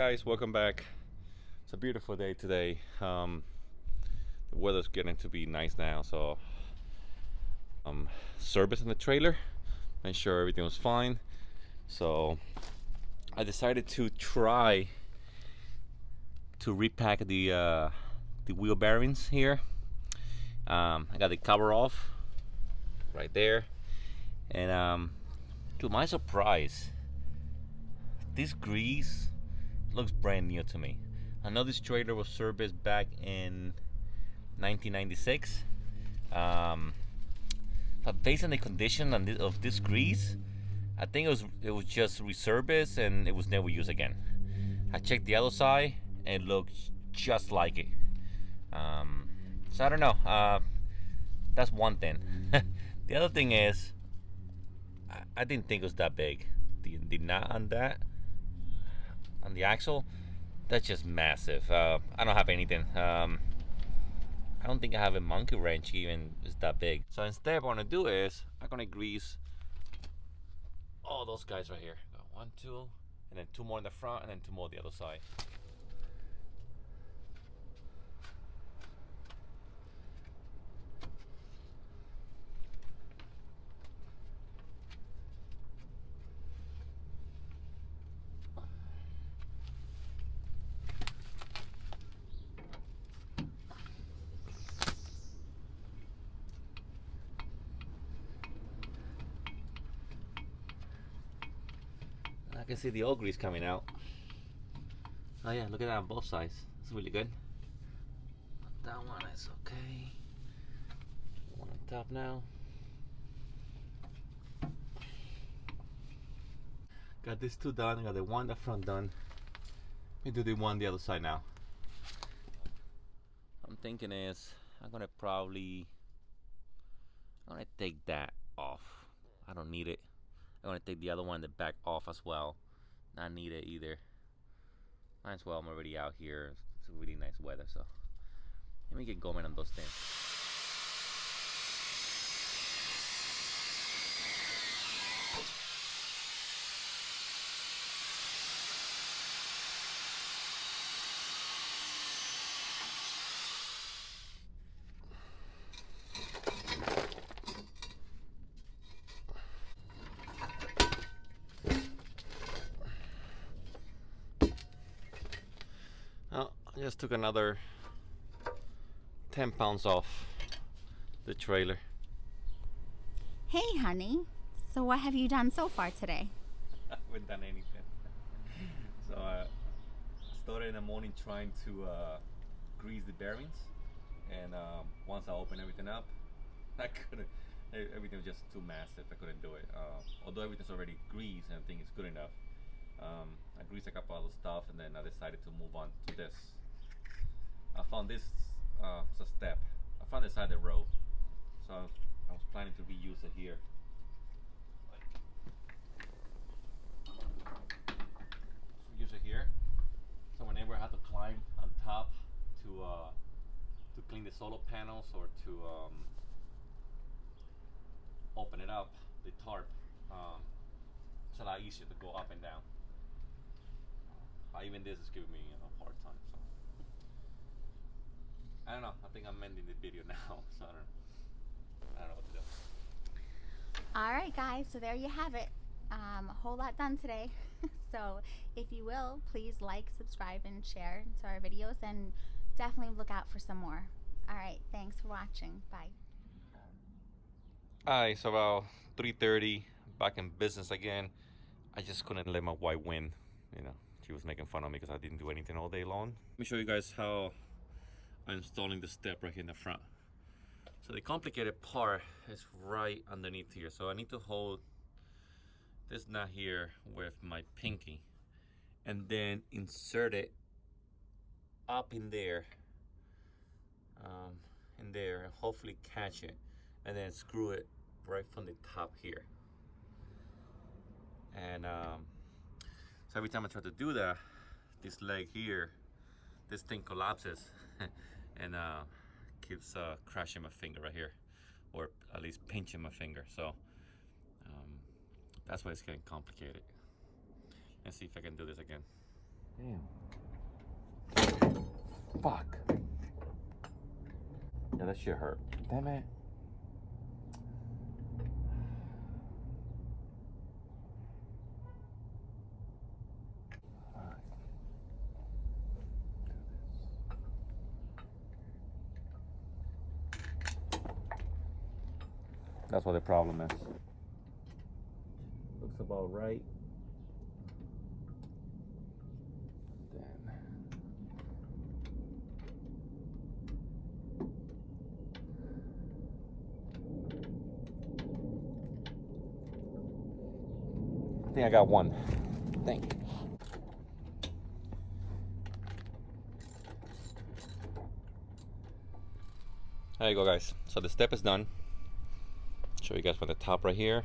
Guys, welcome back. It's a beautiful day today. The weather's getting to be nice now, so service in the trailer, make sure everything was fine. So I decided to try to repack the wheel bearings here. I got the cover off right there, and to my surprise, this grease looks brand new to me. I know this trailer was serviced back in 1996, but based on the condition of this grease, I think it was just reserviced and it was never used again. I checked the other side and it looks just like it. So I don't know. That's one thing. The other thing is, I didn't think it was that big. The knot on the axle, that's just massive. I don't have anything. I don't think I have a monkey wrench even is that big. So instead, what I'm gonna do is I'm gonna grease all those guys right here. Got 1, 2, and then 2 more in the front, and then 2 more on the other side. I can see the old grease coming out. Oh yeah, look at that on both sides. It's really good. That one is okay. One on top now. Got these 2 done. Got the one in the front done. Let me do the one on the other side now. I'm thinking is I'm gonna take that off. I don't need it. I'm gonna take the other one in the back off as well. Not need it either. Might as well. I'm already out here. It's a really nice weather, so let me get going on those things. I just took another 10 pounds off the trailer. Hey, honey. So what have you done so far today? I haven't done anything. So I started in the morning trying to grease the bearings, and once I opened everything up, I couldn't. Everything was just too massive. I couldn't do it. Although everything's already greased and I think it's good enough. I greased a couple other stuff, and then I decided to move on to this. I found this as a step. I found this side of the road, so I was planning to reuse it here. Use it here, so whenever I have to climb on top to clean the solar panels or to open it up, the tarp, it's a lot easier to go up and down. Even this is giving me a hard time. So I don't know. I think I'm ending the video now. So I don't know what to do. All right, guys. So there you have it. A whole lot done today. So if you will, please like, subscribe, and share to our videos, and definitely look out for some more. All right. Thanks for watching. Bye. Alright, so about 3:30, back in business again. I just couldn't let my wife win. You know, she was making fun of me because I didn't do anything all day long. Let me show you guys how I'm installing the step right here in the front. So the complicated part is right underneath here. So I need to hold this nut here with my pinky and then insert it up in there, and hopefully catch it, and then screw it right from the top here. And so every time I try to do that, this leg here, this thing collapses and keeps crashing my finger right here, or at least pinching my finger. So that's why it's getting complicated. Let's see if I can do this again. Damn. Fuck. Yeah, that shit hurt. Damn it. That's what the problem is. Looks about right. Then I think I got one. I think. There you go, guys. So the step is done. Show you guys from the top right here.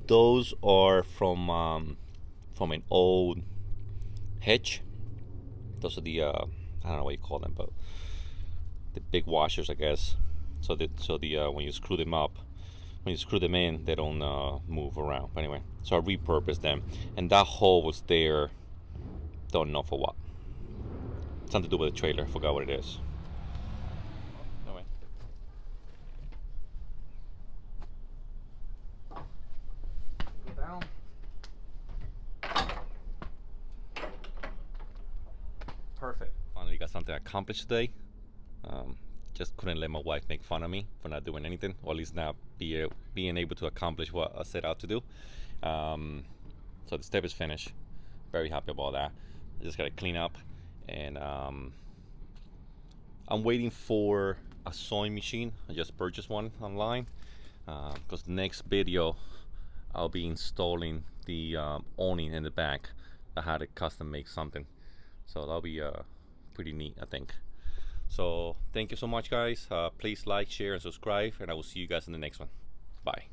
Those are from an old hitch. Those are the I don't know what you call them, but the big washers, I guess. So the when you screw them up, when you screw them in, they don't move around. But anyway, so I repurposed them, and that hole was there. Don't know for what. Something to do with the trailer. I forgot what it is. Anyway. Go down. Perfect. Finally got something accomplished today. Just couldn't let my wife make fun of me for not doing anything, or at least not being able to accomplish what I set out to do. So the step is finished. Very happy about that. I just gotta clean up, and I'm waiting for a sewing machine. I just purchased one online because next video I'll be installing the awning in the back. I had to custom make something, so that'll be pretty neat, I think. So thank you so much, guys. Please like, share, and subscribe, and I will see you guys in the next one. Bye.